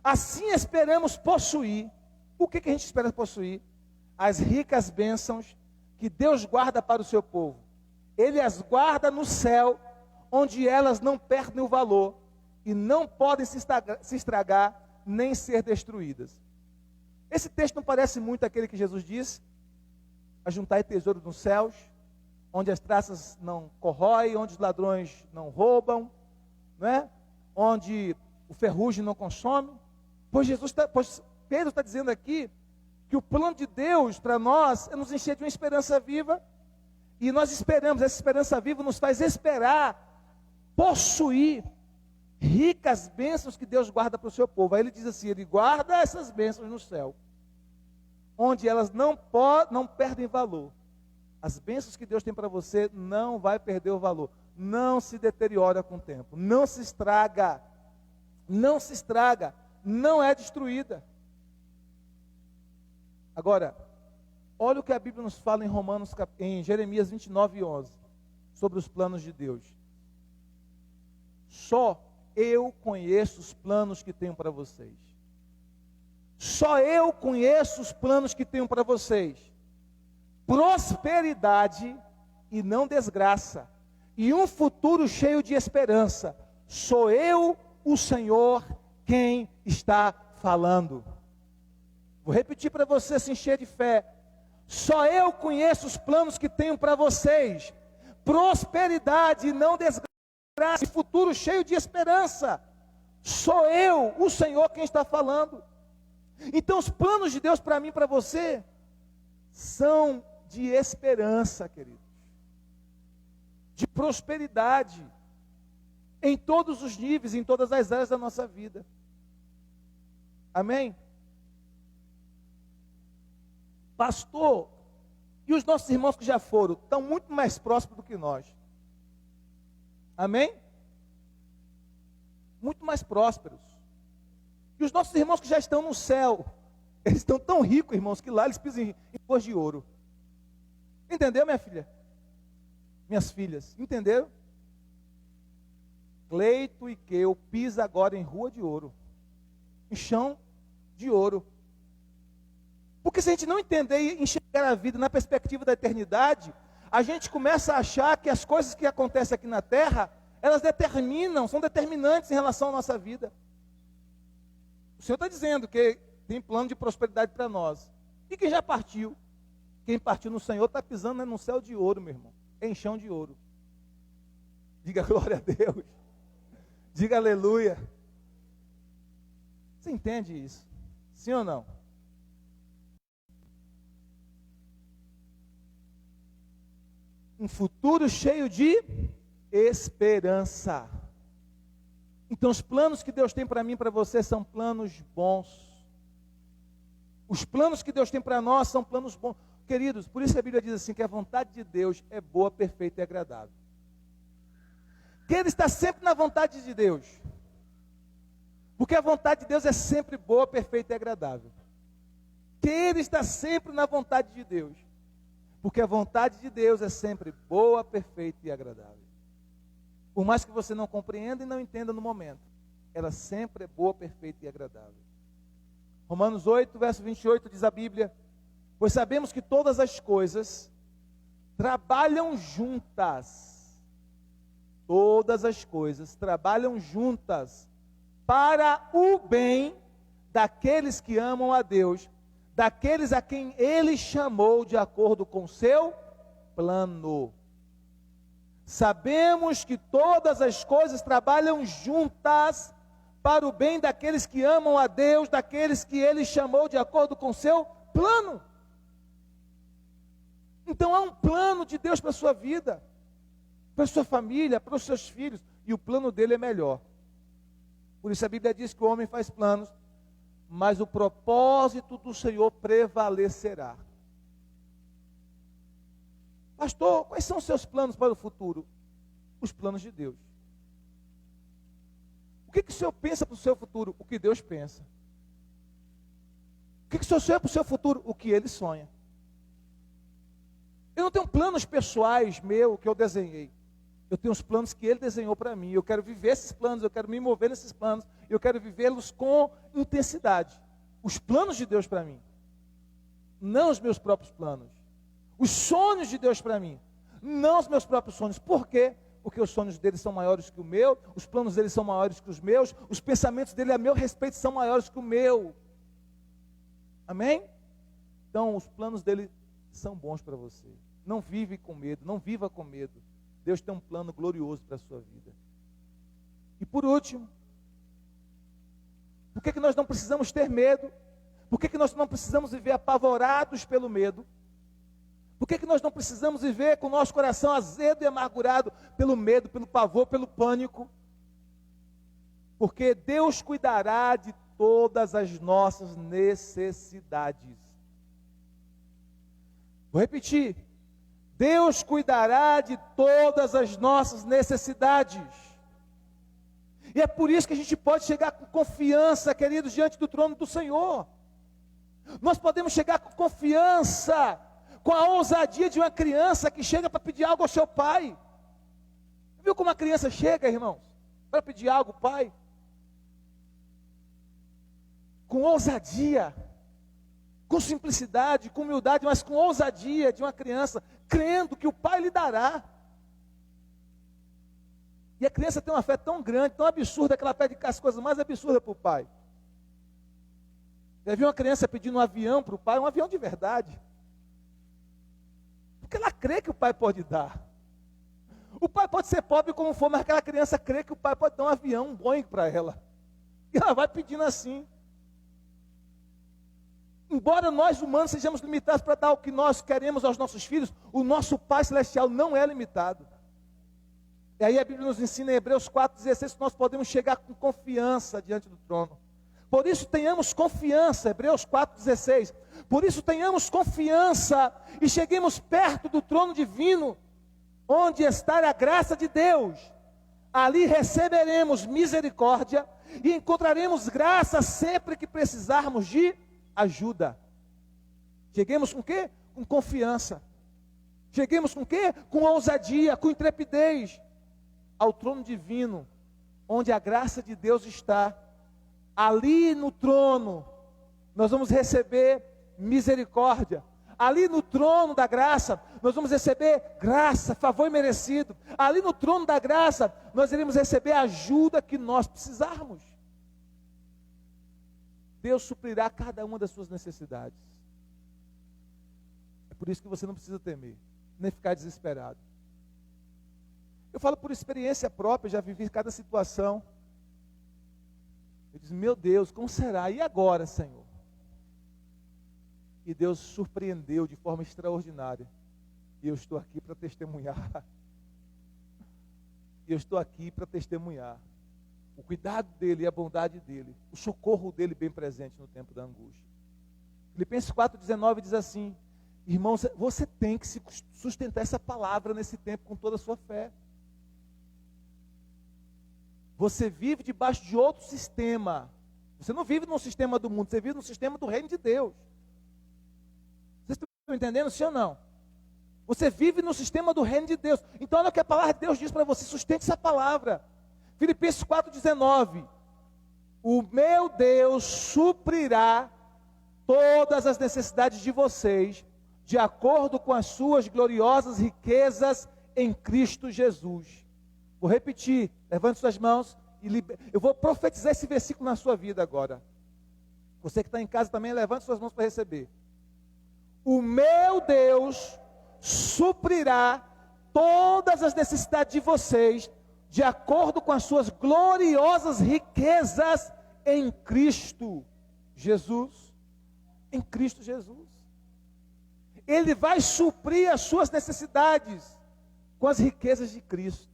Assim esperamos possuir. O que a gente espera possuir? As ricas bênçãos que Deus guarda para o seu povo. Ele as guarda no céu, onde elas não perdem o valor e não podem se estragar nem ser destruídas. Esse texto não parece muito aquele que Jesus disse: ajuntai tesouro nos céus, onde as traças não corroem, onde os ladrões não roubam, não é? Onde o ferrugem não consome. Pois Pedro está dizendo aqui que o plano de Deus para nós é nos encher de uma esperança viva, e nós esperamos, essa esperança viva nos faz esperar, possuir ricas bênçãos que Deus guarda para o seu povo. Aí ele diz assim: Ele guarda essas bênçãos no céu, onde elas não perdem valor. As bênçãos que Deus tem para você não vai perder o valor, não se deteriora com o tempo, não se estraga, não é destruída. Agora, olha o que a Bíblia nos fala em Jeremias 29:11, sobre os planos de Deus. Só eu conheço os planos que tenho para vocês. Só eu conheço os planos que tenho para vocês. Prosperidade e não desgraça, e um futuro cheio de esperança. Sou eu, o Senhor, quem está falando. Vou repetir para você se encher de fé. Só eu conheço os planos que tenho para vocês. Prosperidade e não desgraça, e futuro cheio de esperança. Sou eu, o Senhor, quem está falando. Então os planos de Deus para mim e para você são de esperança, queridos, de prosperidade, em todos os níveis, em todas as áreas da nossa vida. Amém? Pastor, e os nossos irmãos que já foram, estão muito mais próximos do que nós. Amém? Muito mais prósperos. E os nossos irmãos que já estão no céu, eles estão tão ricos, irmãos, que lá eles pisam em ruas de ouro. Entendeu, minha filha? Minhas filhas, entenderam? Cleito e Queu pisa agora em rua de ouro, em chão de ouro. Porque se a gente não entender e enxergar a vida na perspectiva da eternidade, a gente começa a achar que as coisas que acontecem aqui na terra, elas são determinantes em relação à nossa vida. O Senhor está dizendo que tem plano de prosperidade para nós. E quem já partiu? Quem partiu no Senhor está pisando no céu de ouro, meu irmão. Em chão de ouro. Diga glória a Deus. Diga aleluia. Você entende isso? Sim ou não? Um futuro cheio de esperança. Então os planos que Deus tem para mim e para você são planos bons. Os planos que Deus tem para nós são planos bons. Queridos, por isso a Bíblia diz assim, que a vontade de Deus é boa, perfeita e agradável. Que Ele está sempre na vontade de Deus. Porque a vontade de Deus é sempre boa, perfeita e agradável. Que Ele está sempre na vontade de Deus. Porque a vontade de Deus é sempre boa, perfeita e agradável. Por mais que você não compreenda e não entenda no momento, ela sempre é boa, perfeita e agradável. Romanos 8, verso 28 diz a Bíblia: pois sabemos que todas as coisas trabalham juntas. Todas as coisas trabalham juntas para o bem daqueles que amam a Deus, daqueles a quem Ele chamou de acordo com seu plano. Sabemos que todas as coisas trabalham juntas para o bem daqueles que amam a Deus, daqueles que Ele chamou de acordo com seu plano. Então há um plano de Deus para a sua vida, para a sua família, para os seus filhos, e o plano dele é melhor. Por isso a Bíblia diz que o homem faz planos, mas o propósito do Senhor prevalecerá. Pastor, quais são os seus planos para o futuro? Os planos de Deus. O que o Senhor pensa para o seu futuro? O que Deus pensa. O que o Senhor sonha para o seu futuro? O que Ele sonha. Eu não tenho planos pessoais meus que eu desenhei. Eu tenho os planos que Ele desenhou para mim. Eu quero viver esses planos, eu quero me mover nesses planos. Eu quero vivê-los com intensidade. Os planos de Deus para mim. Não os meus próprios planos. Os sonhos de Deus para mim. Não os meus próprios sonhos. Por quê? Porque os sonhos dele são maiores que o meu. Os planos dele são maiores que os meus. Os pensamentos dele a meu respeito são maiores que o meu. Amém? Então os planos dele são bons para você. Não vive com medo. Não viva com medo. Deus tem um plano glorioso para a sua vida. E por último, por que nós não precisamos ter medo? Por que nós não precisamos viver apavorados pelo medo? Por que nós não precisamos viver com o nosso coração azedo e amargurado pelo medo, pelo pavor, pelo pânico? Porque Deus cuidará de todas as nossas necessidades. Vou repetir. Deus cuidará de todas as nossas necessidades. E é por isso que a gente pode chegar com confiança, queridos, diante do trono do Senhor. Nós podemos chegar com confiança, com a ousadia de uma criança que chega para pedir algo ao seu pai. Viu como a criança chega, irmãos, para pedir algo ao pai? Com ousadia, com simplicidade, com humildade, mas com ousadia de uma criança, crendo que o pai lhe dará. E a criança tem uma fé tão grande, tão absurda, que ela pede as coisas mais absurdas para o pai. Já viu uma criança pedindo um avião para o pai, um avião de verdade? Porque ela crê que o pai pode dar. O pai pode ser pobre como for, mas aquela criança crê que o pai pode dar um avião, um Boeing para ela. E ela vai pedindo assim. Embora nós humanos sejamos limitados para dar o que nós queremos aos nossos filhos, o nosso Pai Celestial não é limitado. E aí a Bíblia nos ensina em Hebreus 4,16 que nós podemos chegar com confiança diante do trono. Por isso tenhamos confiança, Hebreus 4,16. Por isso tenhamos confiança e cheguemos perto do trono divino, onde está a graça de Deus. Ali receberemos misericórdia e encontraremos graça sempre que precisarmos de ajuda. Cheguemos com o quê? Com confiança. Cheguemos com o quê? Com ousadia, com intrepidez ao trono divino, onde a graça de Deus está. Ali no trono nós vamos receber misericórdia. Ali no trono da graça nós vamos receber graça, favor imerecido. Ali no trono da graça nós iremos receber a ajuda que nós precisarmos. Deus suprirá cada uma das suas necessidades. É por isso que você não precisa temer, nem ficar desesperado. Eu falo por experiência própria, já vivi cada situação. Eu disse, meu Deus, como será? E agora, Senhor? E Deus surpreendeu de forma extraordinária. E eu estou aqui para testemunhar. E eu estou aqui para testemunhar o cuidado dele e a bondade dele, o socorro dele bem presente no tempo da angústia. Filipenses 4,19 diz assim, irmãos, você tem que sustentar essa palavra nesse tempo com toda a sua fé. Você vive debaixo de outro sistema. Você não vive no sistema do mundo, você vive no sistema do reino de Deus. Vocês estão entendendo, sim ou não? Você vive no sistema do reino de Deus. Então olha o que a palavra de Deus diz para você, sustente essa palavra. Filipenses 4,19. O meu Deus suprirá todas as necessidades de vocês, de acordo com as suas gloriosas riquezas em Cristo Jesus. Vou repetir, levante suas mãos e eu vou profetizar esse versículo na sua vida agora. Você que está em casa também, levante suas mãos para receber. O meu Deus suprirá todas as necessidades de vocês, de acordo com as suas gloriosas riquezas em Cristo Jesus. Em Cristo Jesus. Ele vai suprir as suas necessidades com as riquezas de Cristo.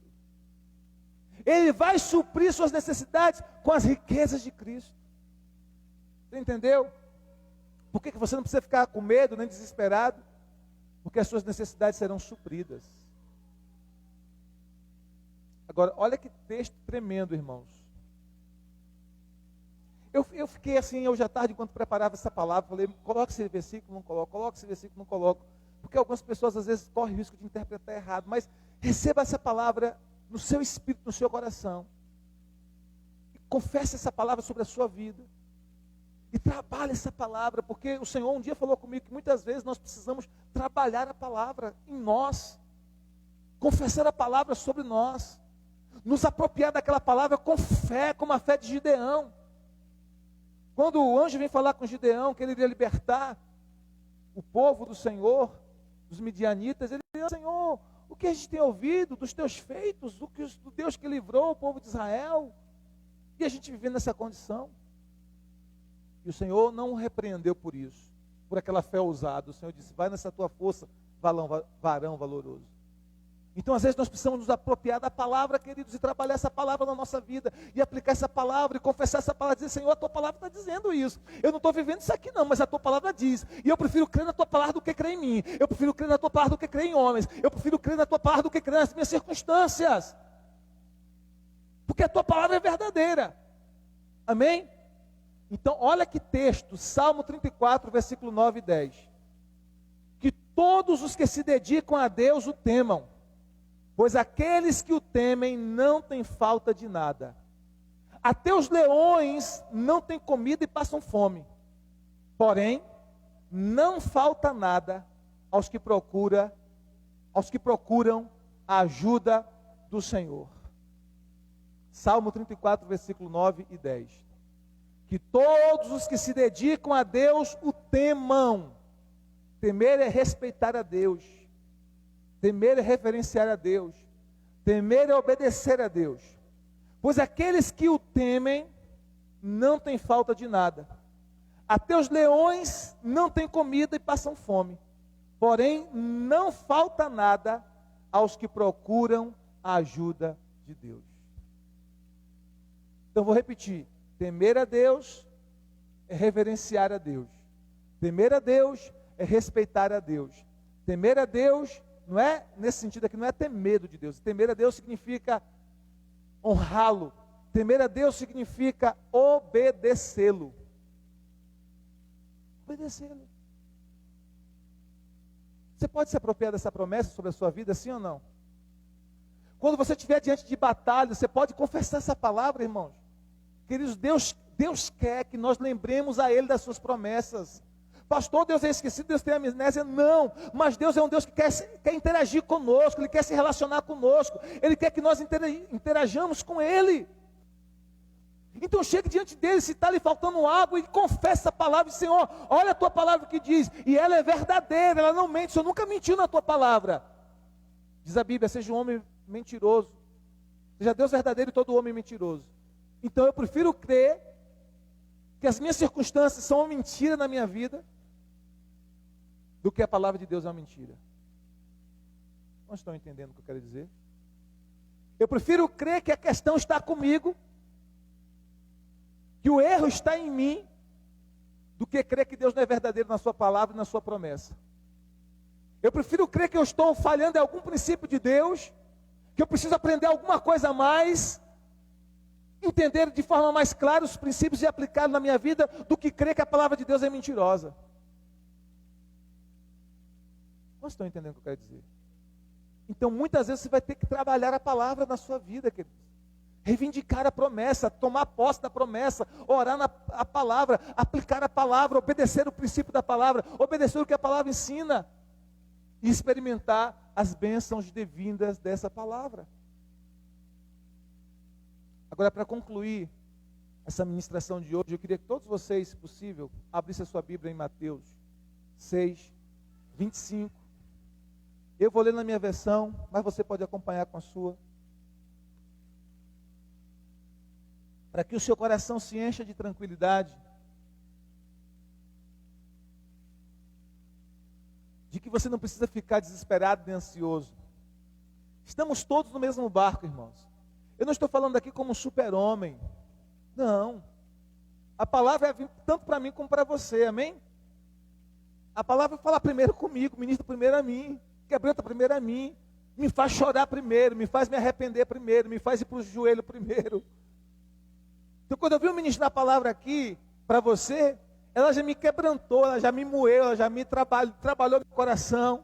Ele vai suprir suas necessidades com as riquezas de Cristo. Você entendeu? Por que você não precisa ficar com medo nem desesperado? Porque as suas necessidades serão supridas. Agora, olha que texto tremendo, irmãos. Eu fiquei assim, hoje à tarde, enquanto preparava essa palavra, falei, coloque esse versículo, não coloco, coloque esse versículo, não coloco. Porque algumas pessoas às vezes correm o risco de interpretar errado, mas receba essa palavra no seu espírito, no seu coração. E confesse essa palavra sobre a sua vida. E trabalhe essa palavra, porque o Senhor um dia falou comigo que muitas vezes nós precisamos trabalhar a palavra em nós. Confessar a palavra sobre nós. Nos apropriar daquela palavra com fé, como a fé de Gideão. Quando o anjo vem falar com Gideão, que ele iria libertar o povo do Senhor, dos midianitas, ele diz, Senhor, o que a gente tem ouvido dos teus feitos, do Deus que livrou o povo de Israel, e a gente vivendo nessa condição. E o Senhor não o repreendeu por isso, por aquela fé ousada. O Senhor disse, vai nessa tua força, varão valoroso. Então, às vezes, nós precisamos nos apropriar da palavra, queridos, e trabalhar essa palavra na nossa vida, e aplicar essa palavra, e confessar essa palavra, e dizer, Senhor, a tua palavra está dizendo isso. Eu não estou vivendo isso aqui não, mas a tua palavra diz. E eu prefiro crer na tua palavra do que crer em mim. Eu prefiro crer na tua palavra do que crer em homens. Eu prefiro crer na tua palavra do que crer nas minhas circunstâncias. Porque a tua palavra é verdadeira. Amém? Então, olha que texto, Salmo 34, versículo 9 e 10. Que todos os que se dedicam a Deus o temam, pois aqueles que o temem não têm falta de nada. Até os leões não têm comida e passam fome. Porém, não falta nada aos que procuram a ajuda do Senhor. Salmo 34, versículo 9 e 10. Que todos os que se dedicam a Deus o temam. Temer é respeitar a Deus. Temer é reverenciar a Deus. Temer é obedecer a Deus. Pois aqueles que o temem não têm falta de nada. Até os leões não têm comida e passam fome. Porém, não falta nada aos que procuram a ajuda de Deus. Então, vou repetir. Temer a Deus é reverenciar a Deus. Temer a Deus é respeitar a Deus. Temer a Deus não é, nesse sentido aqui, não é ter medo de Deus. Temer a Deus significa honrá-lo. Temer a Deus significa obedecê-lo. Obedecê-lo. Você pode se apropriar dessa promessa sobre a sua vida, sim ou não? Quando você estiver diante de batalha, você pode confessar essa palavra, irmãos. Queridos, Deus quer que nós lembremos a Ele das suas promessas. Pastor, Deus é esquecido, Deus tem amnésia. Não, mas Deus é um Deus que quer interagir conosco, Ele quer se relacionar conosco, Ele quer que nós interajamos com Ele. Então chegue diante dele, se está lhe faltando água, e confessa a palavra, Senhor, olha a tua palavra que diz, e ela é verdadeira, ela não mente, o Senhor nunca mentiu na tua palavra. Diz a Bíblia, seja um homem mentiroso, seja Deus verdadeiro e todo homem mentiroso. Então eu prefiro crer que as minhas circunstâncias são uma mentira na minha vida, do que a palavra de Deus é uma mentira. Não estão entendendo o que eu quero dizer? Eu prefiro crer que a questão está comigo, que o erro está em mim, do que crer que Deus não é verdadeiro na sua palavra e na sua promessa. Eu prefiro crer que eu estou falhando em algum princípio de Deus, que eu preciso aprender alguma coisa a mais, entender de forma mais clara os princípios e aplicá-los na minha vida, do que crer que a palavra de Deus é mentirosa. Não estão entendendo o que eu quero dizer? Então muitas vezes você vai ter que trabalhar a palavra na sua vida, queridos. Reivindicar a promessa, tomar posse da promessa, orar a palavra, aplicar a palavra, obedecer o princípio da palavra, obedecer o que a palavra ensina e experimentar as bênçãos divindas dessa palavra. Agora, para concluir essa ministração de hoje, eu queria que todos vocês, se possível, abrissem a sua Bíblia em Mateus 6, 25. Eu vou ler na minha versão, mas você pode acompanhar com a sua. Para que o seu coração se encha de tranquilidade, de que você não precisa ficar desesperado nem ansioso. Estamos todos no mesmo barco, irmãos. Eu não estou falando aqui como um super-homem. Não. A palavra é tanto para mim como para você, amém? A palavra fala primeiro comigo, ministra primeiro a mim, quebranta primeiro a mim, me faz chorar primeiro, me faz me arrepender primeiro, me faz ir para o joelho primeiro. Então quando eu vi ministrar a palavra aqui para você, ela já me quebrantou, ela já me moeu, ela já me trabalhou meu coração.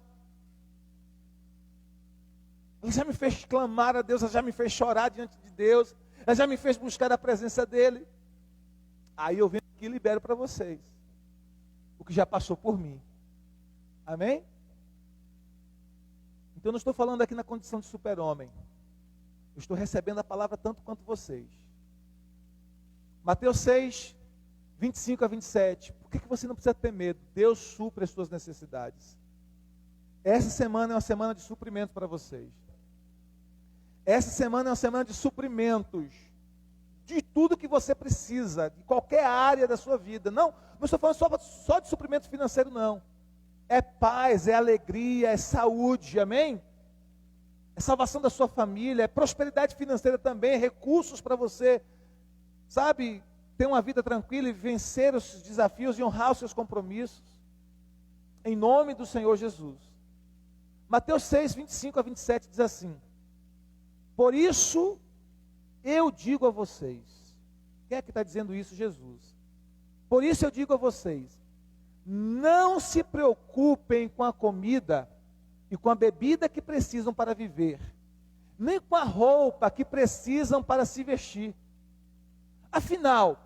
Ela já me fez clamar a Deus, ela já me fez chorar diante de Deus, ela já me fez buscar a presença dEle. Aí eu venho aqui e libero para vocês o que já passou por mim. Amém? Então eu não estou falando aqui na condição de super-homem. Eu estou recebendo a palavra tanto quanto vocês. Mateus 6, 25 a 27. Por que você não precisa ter medo? Deus supre as suas necessidades. Essa semana é uma semana de suprimento para vocês. Essa semana é uma semana de suprimentos. De tudo que você precisa, de qualquer área da sua vida. Não estou falando só de suprimento financeiro, não. É paz, é alegria, é saúde, amém? É salvação da sua família, é prosperidade financeira também, é recursos para você, sabe, ter uma vida tranquila e vencer os desafios e honrar os seus compromissos. Em nome do Senhor Jesus. Mateus 6, 25 a 27 diz assim: por isso eu digo a vocês. Quem é que está dizendo isso? Jesus. Por isso eu digo a vocês, não se preocupem com a comida e com a bebida que precisam para viver, nem com a roupa que precisam para se vestir. Afinal,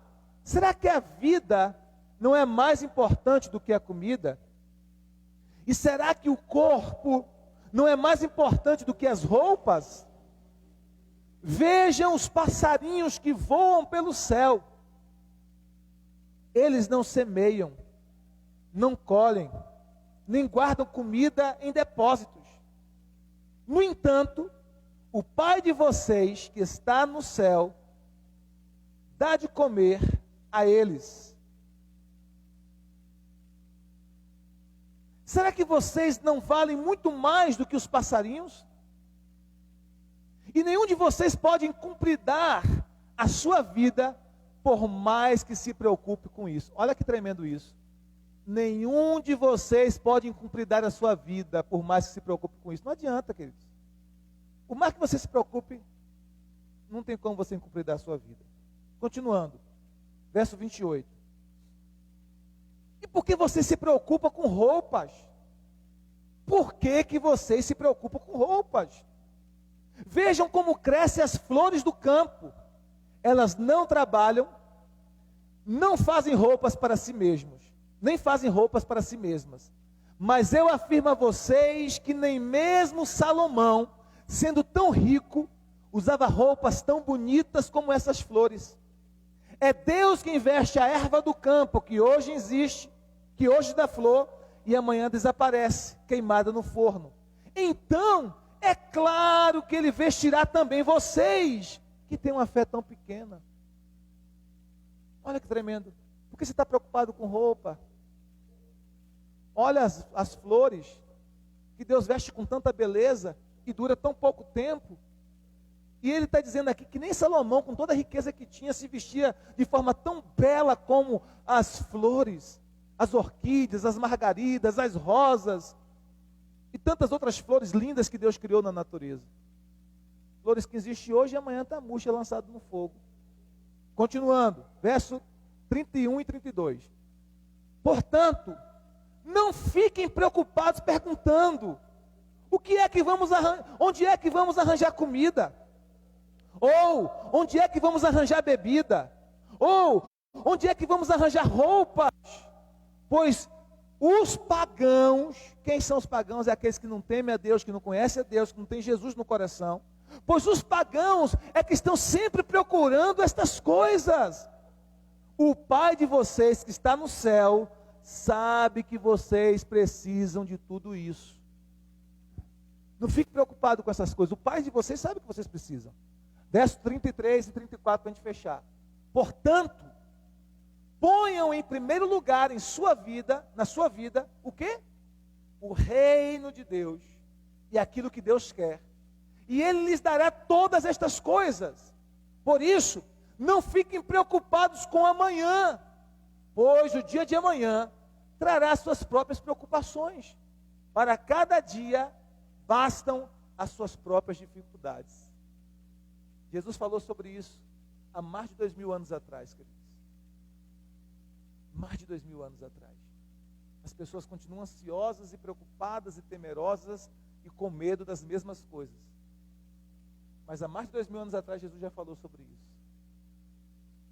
será que a vida não é mais importante do que a comida? E será que o corpo não é mais importante do que as roupas? Vejam os passarinhos que voam pelo céu. Eles não semeiam, não colhem, nem guardam comida em depósitos. No entanto, o Pai de vocês que está no céu dá de comer a eles. Será que vocês não valem muito mais do que os passarinhos? E nenhum de vocês pode incumpridar a sua vida, por mais que se preocupe com isso. Olha que tremendo isso. Nenhum de vocês pode incumpridar a sua vida, por mais que se preocupe com isso. Não adianta, queridos. Por mais que você se preocupe, não tem como você incumpridar a sua vida. Continuando, verso 28. E por que você se preocupa com roupas? Por que vocês se preocupam com roupas? Vejam como crescem as flores do campo. Elas não trabalham, não fazem roupas para si mesmas, nem fazem roupas para si mesmas. Mas eu afirmo a vocês que nem mesmo Salomão, sendo tão rico, usava roupas tão bonitas como essas flores. É Deus que investe a erva do campo, que hoje existe, que hoje dá flor, e amanhã desaparece, queimada no forno. Então, é claro que Ele vestirá também vocês, que têm uma fé tão pequena. Olha que tremendo. Por que você está preocupado com roupa? Olha as flores, que Deus veste com tanta beleza, e dura tão pouco tempo. E Ele está dizendo aqui que nem Salomão, com toda a riqueza que tinha, se vestia de forma tão bela como as flores, as orquídeas, as margaridas, as rosas, e tantas outras flores lindas que Deus criou na natureza. Flores que existem hoje e amanhã está murcha, lançado no fogo. Continuando, verso 31 e 32. Portanto, não fiquem preocupados perguntando, onde é que vamos arranjar comida? Ou, onde é que vamos arranjar bebida? Ou, onde é que vamos arranjar roupas? Pois os pagãos, quem são os pagãos? É aqueles que não temem a Deus, que não conhecem a Deus, que não têm Jesus no coração. Pois os pagãos é que estão sempre procurando estas coisas. O Pai de vocês que está no céu, sabe que vocês precisam de tudo isso. Não fique preocupado com essas coisas. O Pai de vocês sabe que vocês precisam. Verso 33 e 34 para a gente fechar. Portanto, ponham em primeiro lugar na sua vida, o quê? O reino de Deus e aquilo que Deus quer. E Ele lhes dará todas estas coisas. Por isso, não fiquem preocupados com amanhã, pois o dia de amanhã trará suas próprias preocupações. Para cada dia bastam as suas próprias dificuldades. Jesus falou sobre isso há mais de 2000 anos atrás, queridos. Mais de 2000 anos atrás. As pessoas continuam ansiosas e preocupadas e temerosas e com medo das mesmas coisas. Mas há mais de 2000 anos atrás Jesus já falou sobre isso.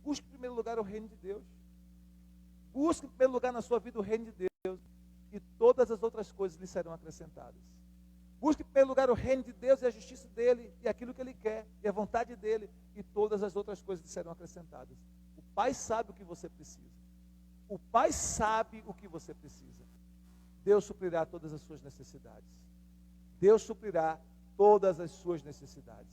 Busque em primeiro lugar o reino de Deus. Busque em primeiro lugar na sua vida o reino de Deus. E todas as outras coisas lhe serão acrescentadas. Busque em primeiro lugar o reino de Deus e a justiça dele, e aquilo que ele quer, e a vontade dele, e todas as outras coisas lhe serão acrescentadas. O Pai sabe o que você precisa. O Pai sabe o que você precisa. Deus suprirá todas as suas necessidades. Deus suprirá todas as suas necessidades.